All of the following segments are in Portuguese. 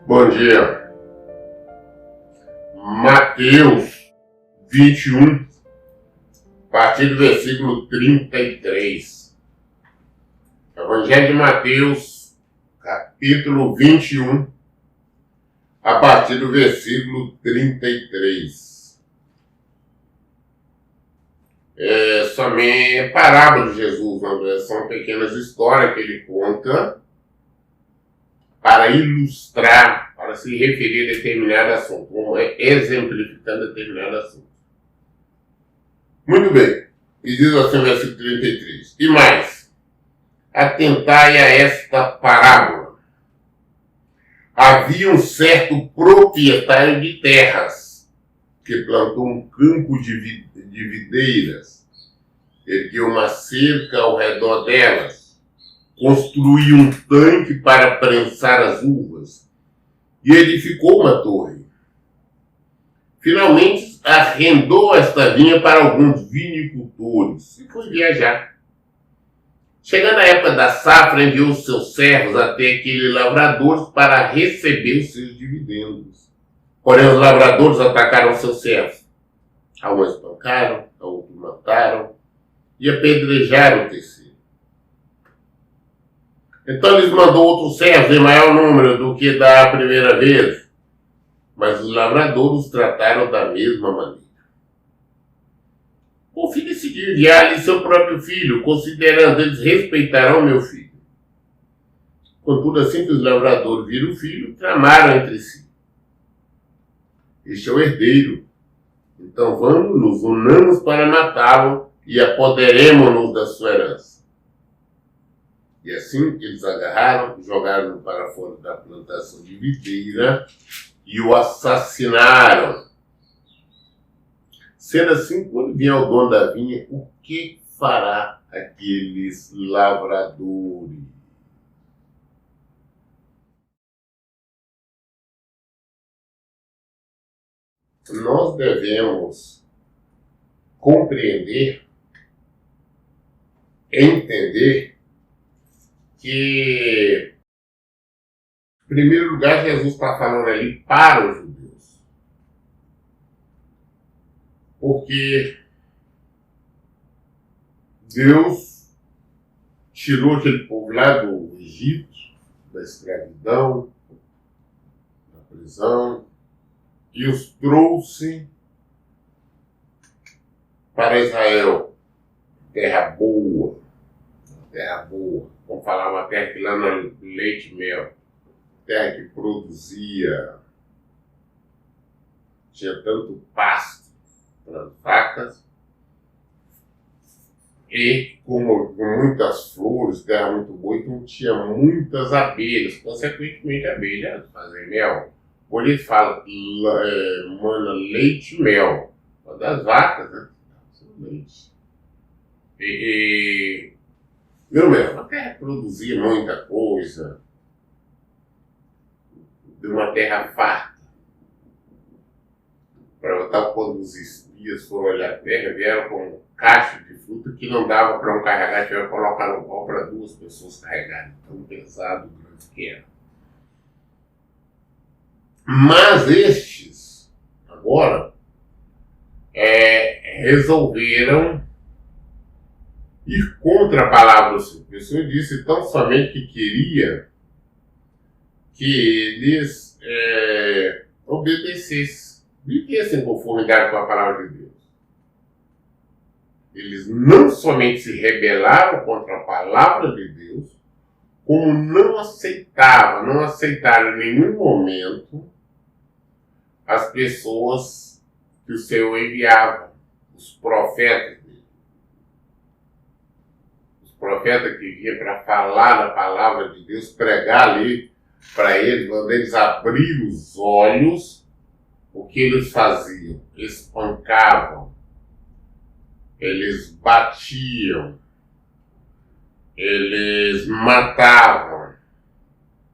Bom dia. Mateus 21, a partir do versículo 33. Evangelho de Mateus, capítulo 21, a partir do versículo 33. Somente parábola de Jesus, são pequenas histórias que ele conta para ilustrar, para se referir a determinado assunto, exemplificando determinado assunto. Muito bem. E diz assim o versículo 33. E mais, atentai a esta parábola. Havia um certo proprietário de terras que plantou um campo de videiras, ergueu uma cerca ao redor delas, construiu um tanque para prensar as uvas e edificou uma torre. Finalmente, arrendou esta vinha para alguns vinicultores e foi viajar. Chegando a época da safra, enviou os seus servos até aqueles lavradores para receber os seus dividendos. Porém, os lavradores atacaram seus servos. A um espancaram, a outro mataram e apedrejaram o terceiro. Então lhes mandou outros servos em maior número do que da primeira vez, mas os lavradores os trataram da mesma maneira. O fim decidiu enviar-lhe seu próprio filho, considerando eles respeitarão meu filho. Contudo, assim que os lavradores viram o filho, tramaram entre si. Este é o herdeiro. Então vamos, nos unamos para matá-lo e apoderemo-nos da sua herança. E assim eles agarraram, jogaram-no para fora da plantação de videira e o assassinaram. Sendo assim, quando vier o dono da vinha, o que fará aqueles lavradores? Nós devemos compreender, entender que, em primeiro lugar, Jesus está falando ali para os judeus. Porque Deus tirou aquele povo lá do Egito, da escravidão, da prisão, e os trouxe para Israel, terra boa. Terra boa. Vamos falar uma terra que lá no leite e mel. Terra que produzia. Tinha tanto pasto para as vacas. E com muitas flores, terra muito boa, então tinha muitas abelhas. Consequentemente, abelhas fazem mel. Por isso fala mana leite e mel. Uma das vacas, né? Leite. Meu mel, a terra produzia muita coisa, de uma terra farta. Para tal, quando os espias foram olhar a terra, vieram com um cacho de fruta que não dava para um carregar, tiveram que colocar no pau para duas pessoas carregarem, tão pesado, grande que era. Mas estes, agora, resolveram ir contra a palavra do Senhor. O Senhor disse tão somente que queria que eles obedecessem, vivessem em conformidade com a palavra de Deus. Eles não somente se rebelaram contra a palavra de Deus, como não aceitaram em nenhum momento as pessoas que o Senhor enviava, os profetas dele. Os profetas que vinham para falar da palavra de Deus, pregar ali para eles, quando eles abriram os olhos, o que eles faziam? Espancavam, eles batiam, eles matavam.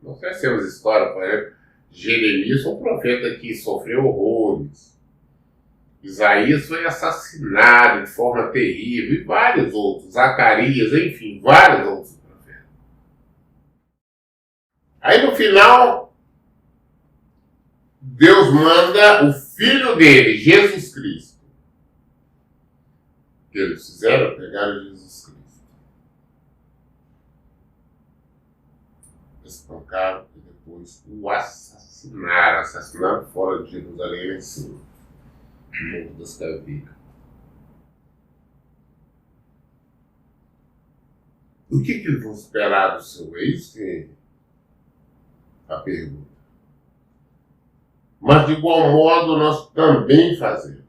Nós conhecemos história, por exemplo, Jeremias, um profeta que sofreu horrores. Isaías foi assassinado de forma terrível, e vários outros, Zacarias, enfim, vários outros profetas. Aí no final, Deus manda o filho dele, Jesus Cristo. O que eles fizeram? Pegaram Jesus Cristo, espancaram e depois o assassinaram fora de Jerusalém, em cima, no Morro das Caveiras. O que eles vão esperar do seu ex? Que a pergunta. Mas de igual modo nós também fazemos.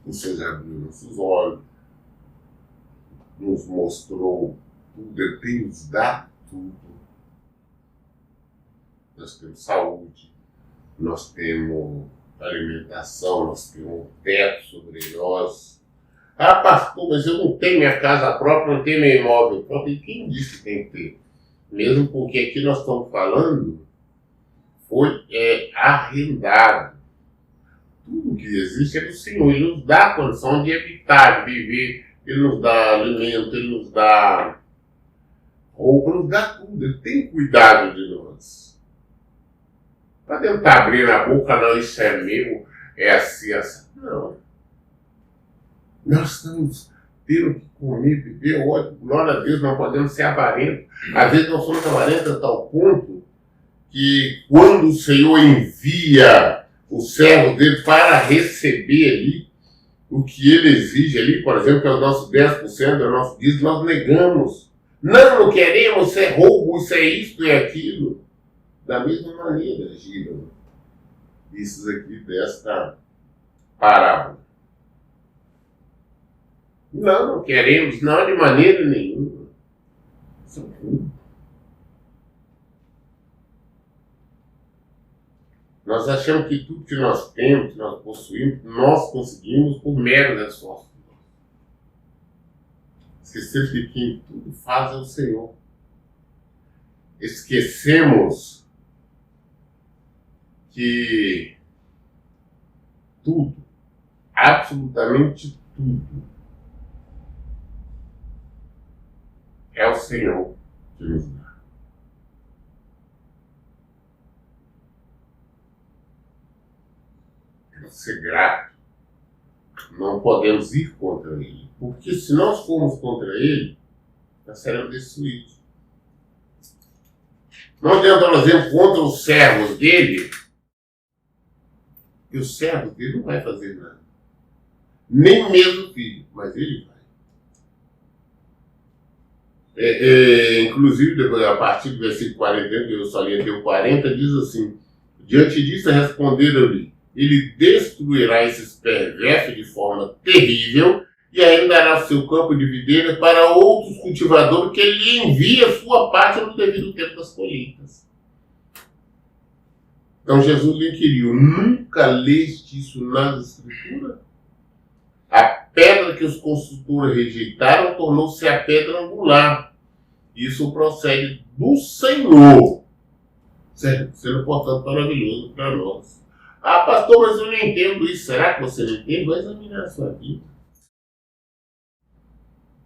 O Senhor abriu nossos olhos, nos mostrou tudo, Ele tem nos dado tudo. Nós temos saúde, nós temos alimentação, nós temos um teto sobre nós. Ah, pastor, mas eu não tenho minha casa própria, não tenho meu imóvel próprio. E quem disse que tem que ter? Mesmo porque aqui nós estamos falando, foi arrendado. Tudo que existe é do Senhor. Ele nos dá a condição de habitar, de viver. Ele nos dá alimento, Ele nos dá roupa, nos dá tudo. Ele tem cuidado de nós. Para tentar abrir a boca, não, isso é meu, é assim, assim. Não. Nós estamos tendo que comer, beber, ódio, glória a Deus, não podemos ser avarentos. Às vezes nós somos avarentos a tal ponto que quando o Senhor envia o servo dele para receber ali o que ele exige ali, por exemplo, que é o nosso 10%, é o nosso dízimo, nós negamos. Não queremos, isso é roubo, isso é isto e aquilo. Da mesma maneira giram isso aqui desta parábola. Não queremos, não de maneira nenhuma. Isso é roubo. Nós achamos que tudo que nós temos, que nós possuímos, nós conseguimos por mero esforço. Esquecemos que quem tudo faz é o Senhor. Esquecemos que tudo, absolutamente tudo, é o Senhor que nos dá. Ser grato, não podemos ir contra ele, porque se nós formos contra ele, nós seremos destruídos. Não adianta nós irmos contra os servos dele, e os servos dele não vai fazer nada, nem mesmo o filho, mas ele vai. Inclusive, depois, a partir do versículo 40, que eu salientei o 40, diz assim: diante disso responderam-lhe, ele destruirá esses perversos de forma terrível e ainda dará seu campo de videira para outros cultivadores que ele lhe envia sua parte no devido tempo das colheitas. Então Jesus lhe inquiriu: nunca leste isso nas Escrituras? A pedra que os construtores rejeitaram tornou-se a pedra angular. Isso procede do Senhor, sendo portanto maravilhoso para nós. Ah, pastor, mas eu não entendo isso. Será que você não entende? Vai examinar a sua vida.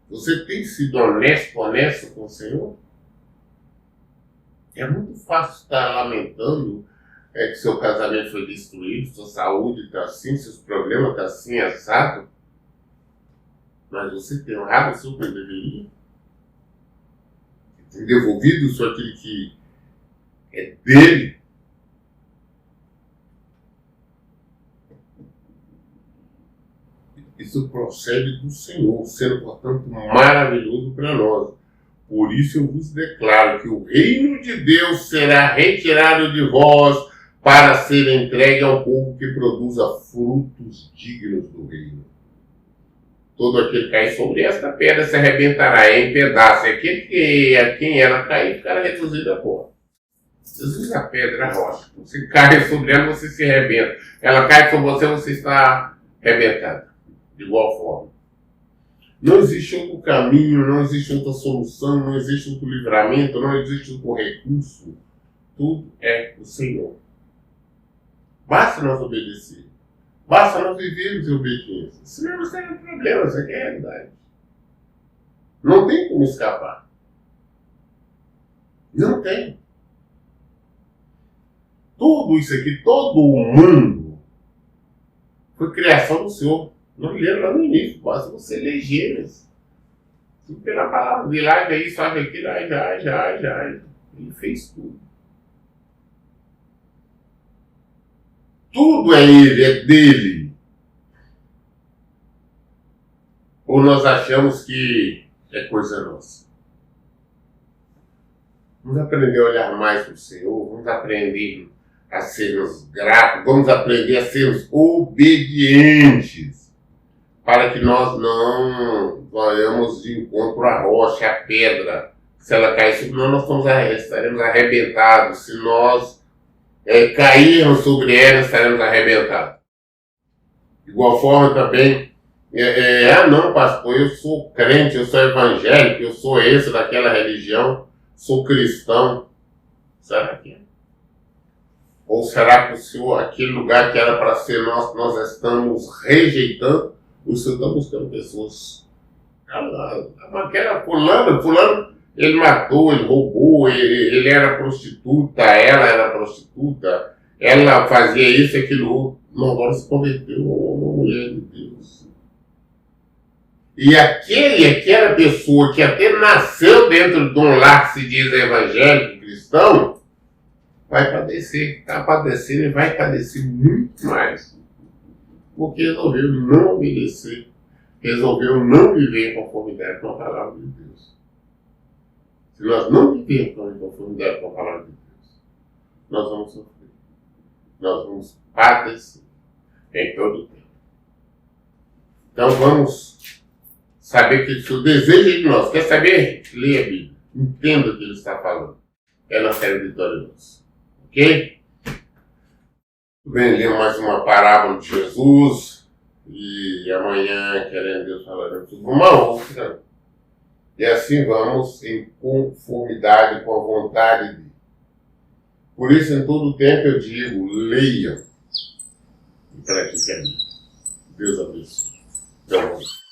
Você tem sido honesto com o Senhor? É muito fácil estar lamentando que seu casamento foi destruído, sua saúde está assim, seus problemas estão assim, assado. Mas você tem honrado o seu que deveria? Tem devolvido só aquilo que é dele? Isso procede do Senhor, sendo, portanto, maravilhoso para nós. Por isso eu vos declaro que o reino de Deus será retirado de vós para ser entregue ao povo que produza frutos dignos do reino. Todo aquele que cair sobre esta pedra se arrebentará em pedaços. E aquele que a quem ela cair ficará reduzido a pó. Jesus é a pedra, a rocha. Você cai sobre ela, você se arrebenta. Ela cai sobre você, você está arrebentado. De igual forma. Não existe outro caminho, não existe outra solução, não existe outro livramento, não existe outro recurso. Tudo é o Senhor. Basta nós obedecer. Basta nós vivermos em obediência. Senão nós temos problemas, essa aqui é a realidade. Não tem como escapar. Não tem. Tudo isso aqui, todo o mundo, foi criação do Senhor. Não lembra lá no início, basta você ler Gênesis. Pela palavra de lá, daí só aqui, já. Ele fez tudo. Tudo é ele, é dele. Ou nós achamos que é coisa nossa. Vamos aprender a olhar mais para o Senhor, vamos aprender a sermos gratos, vamos aprender a sermos obedientes, para que nós não vayamos de encontro à rocha, à pedra. Se ela cair sobre nós, estaremos arrebentados. Se nós cairmos sobre ela, estaremos arrebentados. De igual forma também, não, pastor, eu sou crente, eu sou evangélico, eu sou esse daquela religião, sou cristão. Será que é? Ou será que o Senhor, aquele lugar que era para ser nosso, nós estamos rejeitando? O Senhor está buscando pessoas. Aquela fulano, ele matou, ele roubou, ele era prostituta, ela era prostituta, ela fazia isso e aquilo outro. Não, agora se converteu a uma mulher de Deus. E aquela pessoa que até nasceu dentro de um lar que se diz evangélico, cristão, vai padecer, está padecendo e vai padecer muito mais. Porque resolveu não obedecer, resolveu não viver em conformidade com a palavra de Deus. Se nós não vivermos em conformidade com a palavra de Deus, nós vamos sofrer. Nós vamos padecer em todo o tempo. Então vamos saber que o desejo de nós. Quer saber? Leia a Bíblia. Entenda o que ele está falando. É na série Vitorioso. Ok? Bem, lemos mais uma parábola de Jesus. E amanhã, querendo Deus, falaremos sobre uma outra. E assim vamos em conformidade com a vontade dele. Por isso, em todo o tempo eu digo, leiam. E pratiquem a Bíblia. Deus abençoe. Então, vamos.